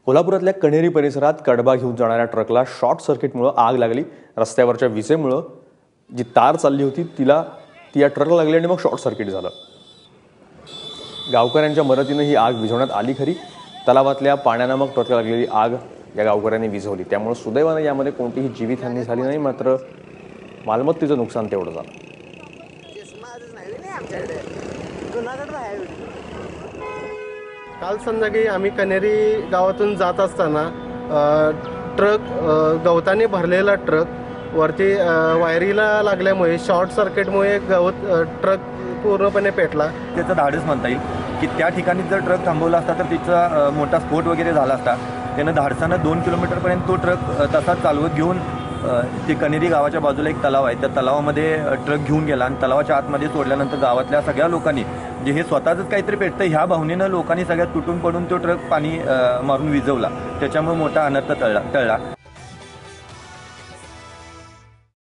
कोल्हापुरातल्या कण्हेरी परिसरात कडबा घेऊन जाणाऱ्या ट्रकला शॉर्ट सर्किटमुळे आग लागली। रस्त्यावरच्या विजेमुळे जी तार चालली होती ती या ट्रकला लागली आणि मग शॉर्ट सर्किट झालं। गावकऱ्यांच्या मदतीने ही आग विझवण्यात आली खरी। तलावातल्या पाण्याने मग ट्रकला लागलेली आग या गावकऱ्यांनी विझवली। त्यामुळे सुदैवाने यामध्ये कोणतीही जीवितहानी झाली नाही, मात्र मालमत्तेचं नुकसान तेवढं झालं। काल संध्याकाळी आम्ही कण्हेरी गावातून जात असताना ट्रक गवताने भरलेला ट्रक वरती वायरीला लागल्यामुळे शॉर्ट सर्किटमुळे ट्रक पूर्णपणे पेटला। त्याचं धाडस म्हणता येईल की त्या ठिकाणी जर ट्रक थांबवला असता तर तिचा मोठा स्फोट वगैरे झाला असता। त्यानं धाडसानं 2 किलोमीटरपर्यंत तो ट्रक तसाच चालवत घेऊन ते कण्हेरी गावाच्या बाजूला एक तलाव आहे, त्या तलावामध्ये ट्रक घेऊन गेला आणि तलावाच्या आतमध्ये सोडल्यानंतर गावातल्या सगळ्या लोकांनी जे हे स्वतःच काहीतरी पेटतं ह्या भावनेनं लोकांनी सगळ्यात तुटून पडून तो ट्रक पाणी मारून विझवला। त्याच्यामुळे मोठा अनर्थ टळला।